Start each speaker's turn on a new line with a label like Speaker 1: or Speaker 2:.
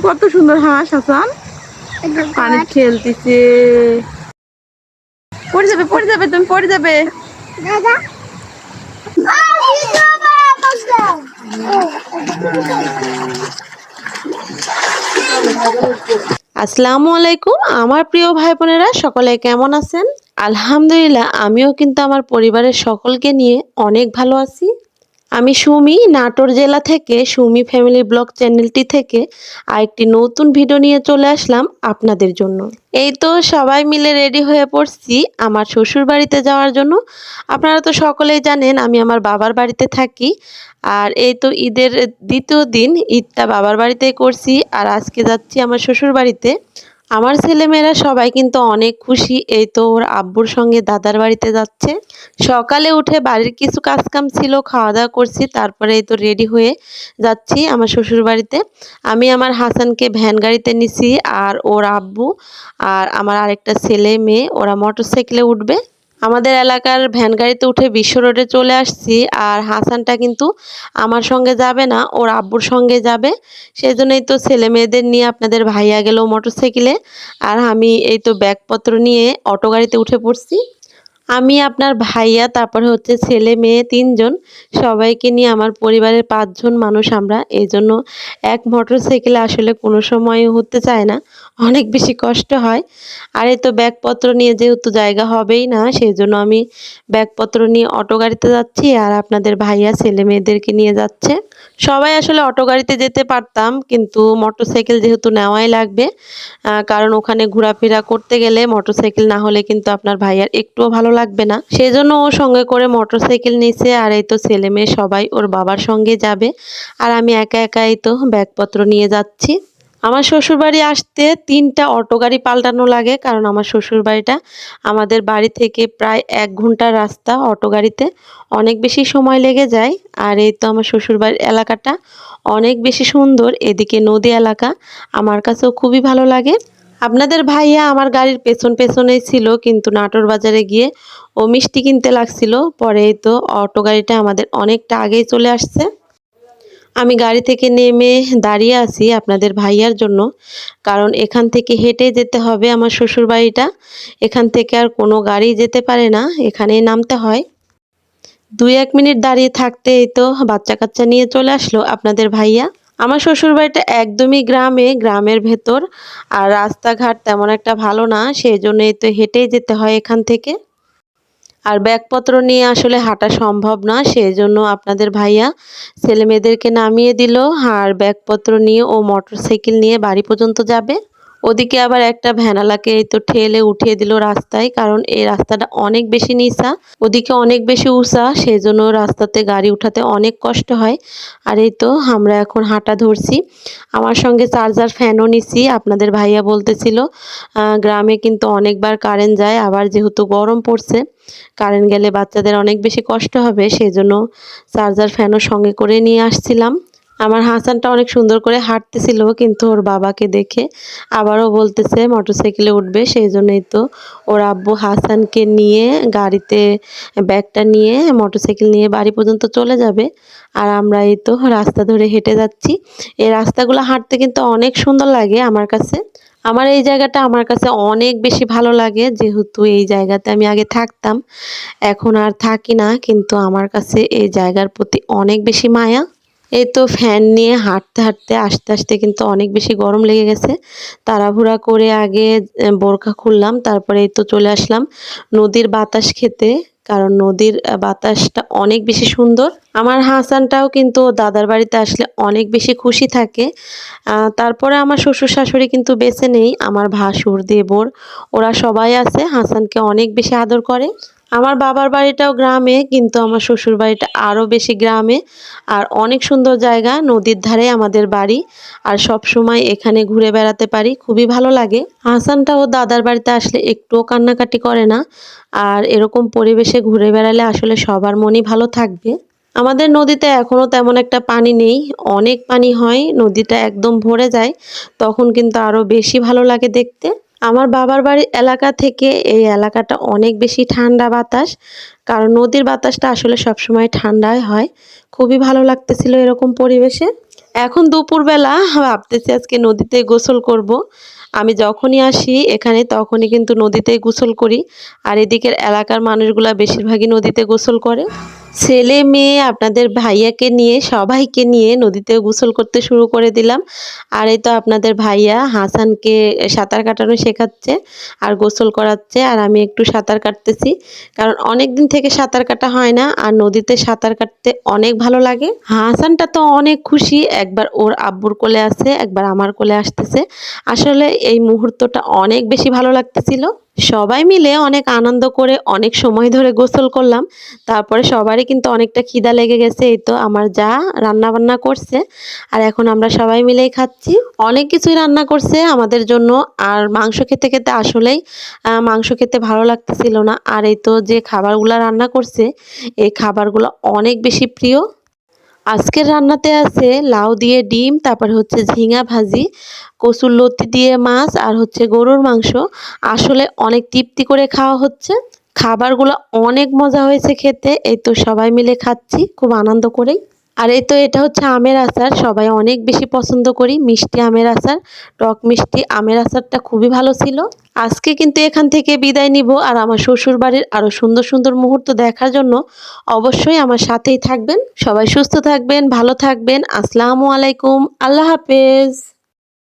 Speaker 1: কত সুন্দর হাঁস হাসান, পানি খেলতেছে। পড়ে যাবে, পড়ে যাবে, তুমি পড়ে যাবে। আসসালামু আলাইকুম আমার প্রিয় ভাই বোনেরা, সকলে কেমন আছেন? আলহামদুলিল্লাহ, আমিও কিন্তু আমার পরিবারের সকলকে নিয়ে অনেক ভালো আছি। আমি সুমি, নাটোর জেলা থেকে সুমি ফ্যামিলি ব্লগ চ্যানেলটি থেকে আরেকটি নতুন ভিডিও নিয়ে চলে আসলাম আপনাদের জন্য। এই তো সবাই মিলে রেডি হয়ে পড়ছি আমার শ্বশুর বাড়িতে যাওয়ার জন্য। আপনারা তো সকলেই জানেন আমি আমার বাবার বাড়িতে থাকি। আর এই তো ঈদের দ্বিতীয় দিন ঈদটা বাবার বাড়িতেই করছি, আর আজকে যাচ্ছি আমার শ্বশুর বাড়িতে। আমার ছেলেমেয়েরা সবাই কিন্তু অনেক খুশি, এই তো ওর আব্বুর সঙ্গে দাদার বাড়িতে যাচ্ছে। সকালে উঠে বাড়ির কিছু কাজকাম ছিল, খাওয়া দাওয়া করছি, তারপরে এই তো রেডি হয়ে যাচ্ছি আমার শ্বশুর বাড়িতে। আমি আমার হাসানকে ভ্যান গাড়িতে নিছি, আর ওর আব্বু আর আমার আরেকটা ছেলে মেয়ে ওরা মোটরসাইকেলে উঠবে। আমাদের এলাকার ভ্যান গাড়িতে উঠে বিশ্ব রোডে চলে আসছি। আর হাসানটা কিন্তু আমার সঙ্গে যাবে না, ওর আব্বুর সঙ্গে যাবে। সেই জন্যই তো ছেলে মেয়েদের নিয়ে আপনাদের ভাইয়া গেল মোটরসাইকেলে, আর আমি এই তো ব্যাগপত্র নিয়ে অটো গাড়িতে উঠে পড়ছি। আমি, আপনার ভাইয়া, তারপরে হচ্ছে ছেলে মেয়ে ৩ জন, সবাইকে নিয়ে আমার পরিবারের ৫ জন মানুষ আমরা। এই জন্য এক মোটরসাইকেলে আসলে কোনো সময় হতে চায় না, অনেক বেশি কষ্ট হয়। আর এই তো ব্যাগপত্র নিয়ে যেহেতু জায়গা হবেই না, সেই জন্য আমি ব্যাগপত্র নিয়ে অটো গাড়িতে যাচ্ছি, আর আপনাদের ভাইয়া ছেলে মেয়েদেরকে নিয়ে যাচ্ছে। সবাই আসলে অটো গাড়িতে যেতে পারতাম, কিন্তু মোটরসাইকেল যেহেতু নেওয়াই লাগবে, কারণ ওখানে ঘোরাফেরা করতে গেলে মোটরসাইকেল না হলে কিন্তু আপনার ভাইয়ার একটুও ভালো লাগবে না। সেই জন্য ও সঙ্গে করে মোটরসাইকেল নিছে। আর এই তো ছেলে মেয়ে সবাই ওর বাবার সঙ্গে যাবে, আর আমি একা একা এই তো ব্যাগপত্র নিয়ে যাচ্ছি। আমার শ্বশুরবাড়ি আসতে ৩টা অটো গাড়ি পাল্টানো লাগে, কারণ আমার শ্বশুরবাড়িটা আমাদের বাড়ি থেকে প্রায় ১ ঘন্টার রাস্তা। অটো গাড়িতে অনেক বেশি সময় লেগে যায়। আর এই তো আমার শ্বশুরবাড়ির এলাকাটা অনেক বেশি সুন্দর, এদিকে নদী এলাকা, আমার কাছেও খুবই ভালো লাগে। আপনাদের ভাইয়া আমার গাড়ির পেছন পেছনেই ছিল, কিন্তু নাটোর বাজারে গিয়ে ও মিষ্টি কিনতে লাগছিল। পরে এই তো অটো গাড়িটা আমাদের অনেকটা আগেই চলে আসছে। আমি গাড়ি থেকে নেমে দাঁড়িয়ে আছি আপনাদের ভাইয়ার জন্য, কারণ এখান থেকে হেঁটে যেতে হবে আমার শ্বশুর বাড়িটা। এখান থেকে আর কোনো গাড়ি যেতে পারে না, এখানেই নামতে হয়। ২-১ মিনিট দাঁড়িয়ে থাকতে এই তো বাচ্চা কাচ্চা নিয়ে চলে আসলো আপনাদের ভাইয়া। আমার শ্বশুর বাড়িটা একদমই গ্রামে, গ্রামের ভেতর। আর রাস্তাঘাট তেমন একটা ভালো না, সেই জন্য এই তো হেঁটেই যেতে হয় এখান থেকে। আর ব্যাগপত্র নিয়ে আসলে হাঁটা সম্ভব না, সেই জন্য আপনাদের ভাইয়া ছেলে মেয়েদেরকে নামিয়ে দিল। আর ব্যাগপত্র নিয়ে ও মোটরসাইকেল নিয়ে বাড়ি পর্যন্ত যাবে। ওদিকে আবার একটা ভ্যানালাকে এই তো ঠেলে উঠিয়ে দিল রাস্তায়, কারণ এই রাস্তাটা অনেক বেশি নিচা, ওদিকে অনেক বেশি উঁচা, সেই জন্য রাস্তাতে গাড়ি উঠাতে অনেক কষ্ট হয়। আর এই তো আমরা এখন হাঁটা ধরছি। আমার সঙ্গে চার্জার ফ্যানও নিছি। আপনাদের ভাইয়া বলতেছিল গ্রামে কিন্তু অনেকবার কারেন্ট যায়, আবার যেহেতু গরম পড়ছে, কারেন্ট গেলে বাচ্চাদের অনেক বেশি কষ্ট হবে, সেই জন্য চার্জার ফ্যানও সঙ্গে করে নিয়ে আসছিলাম। আমার হাসানটা অনেক সুন্দর করে হাঁটতেছিল, কিন্তু ওর বাবাকে দেখে আবারও বলতেছে মোটরসাইকেলে উঠবে, সেই জন্যই তো ওর আব্বু হাসানকে নিয়ে গাড়িতে ব্যাগটা নিয়ে মোটরসাইকেল নিয়ে বাড়ি পর্যন্ত চলে যাবে। আর আমরা এই তো রাস্তা ধরে হেঁটে যাচ্ছি। এই রাস্তাগুলো হাঁটতে কিন্তু অনেক সুন্দর লাগে আমার কাছে। আমার এই জায়গাটা আমার কাছে অনেক বেশি ভালো লাগে, যেহেতু এই জায়গাতে আমি আগে থাকতাম, এখন আর থাকি না, কিন্তু আমার কাছে এই জায়গার প্রতি অনেক বেশি মায়া। এই তো ফ্যান নিয়ে হাঁটতে হাঁটতে আস্তে আস্তে কিন্তু অনেক বেশি গরম লেগে গেছে। তাড়াহুড়া করে আগে বোরখা খুললাম, তারপরে এই তো চলে আসলাম নদীর বাতাস খেতে, কারণ নদীর বাতাসটা অনেক বেশি সুন্দর। আমার হাসানটাও কিন্তু দাদার বাড়িতে আসলে অনেক বেশি খুশি থাকে। তারপরে আমার শ্বশুর শাশুড়ি কিন্তু বেঁচে নেই, আমার ভাসুর দেবর ওরা সবাই আছে, হাসানকে অনেক বেশি আদর করে। আমার বাবার বাড়িটাও গ্রামে, কিন্তু আমার শ্বশুর বাড়িটা আরও বেশি গ্রামে। আর অনেক সুন্দর জায়গা, নদীর ধারে আমাদের বাড়ি, আর সব সময় এখানে ঘুরে বেড়াতে পারি, খুবই ভালো লাগে। হাসানটাও দাদার বাড়িতে আসলে একটুও কান্নাকাটি করে না। আর এরকম পরিবেশে ঘুরে বেড়ালে আসলে সবার মনই ভালো থাকবে। আমাদের নদীতে এখনো তেমন একটা পানি নেই, অনেক পানি হয়, নদীটা একদম ভরে যায়, তখন কিন্তু আরো বেশি ভালো লাগে দেখতে। আমার বাবার বাড়ির এলাকা থেকে এই এলাকাটা অনেক বেশি ঠান্ডা বাতাস, কারণ নদীর বাতাসটা আসলে সবসময় ঠান্ডাই হয়। খুবই ভালো লাগতেছিল এরকম পরিবেশে। এখন দুপুরবেলা ভাবতেছি আজকে নদীতে গোসল করব। আমি যখনই আসি এখানে তখনই কিন্তু নদীতেই গোসল করি। আর এদিকের এলাকার মানুষগুলা বেশিরভাগই নদীতে গোসল করে। ছেলে মেয়ে আপনাদের ভাইয়াকে নিয়ে সবাইকে নিয়ে নদীতে গোসল করতে শুরু করে দিলাম। আর এই তো আপনাদের ভাইয়া হাসানকে সাঁতার কাটানো শেখাচ্ছে আর গোসল করাচ্ছে, আর আমি একটু সাঁতার কাটতেছি। কারণ অনেক দিন থেকে সাঁতার কাটা হয় না, আর নদীতে সাঁতার কাটতে অনেক ভালো লাগে। হাসানটা তো অনেক খুশি, একবার ওর আব্বুর কোলে আছে, একবার আমার কোলে আসতেছে। আসলে এই মুহূর্তটা অনেক বেশি ভালো লাগতেছিল। সবাই মিলে অনেক আনন্দ করে অনেক সময় ধরে গোসল করলাম। তারপরে সবারই কিন্তু অনেকটা খিদা লেগে গেছে। এই তো আমার যা রান্না বান্না করছে, আর এখন আমরা সবাই মিলেই খাচ্ছি। অনেক কিছুই রান্না করছে আমাদের জন্য। আর মাংস খেতে খেতে আসলেই মাংস খেতে ভালো লাগতেছিল না। আর এই তো যে খাবারগুলো রান্না করছে, এই খাবারগুলো অনেক বেশি প্রিয়। আজকের রান্নাতে আছে লাউ দিয়ে ডিম, তারপর হচ্ছে ঝিঙা ভাজি, কচুরলতি দিয়ে মাছ, আর হচ্ছে গরুর মাংস। আসলে অনেক তৃপ্তি করে খাওয়া হচ্ছে। খাবারগুলো অনেক মজা হয়েছে খেতে। এই তো সবাই মিলে খাচ্ছি খুব আনন্দ করেই। আর এই তো এটা হচ্ছে আমের আচার, সবাই অনেক বেশি পছন্দ করি মিষ্টি আমের আচার। টক মিষ্টি আমের আচারটা খুবই ভালো ছিল। আজকে কিন্তু এখান থেকে বিদায় নিব, আর আমার শ্বশুর বাড়ির আরো সুন্দর সুন্দর মুহূর্ত দেখার জন্য অবশ্যই আমার সাথেই থাকবেন। সবাই সুস্থ থাকবেন, ভালো থাকবেন। আসসালামু আলাইকুম, আল্লাহ হাফেজ।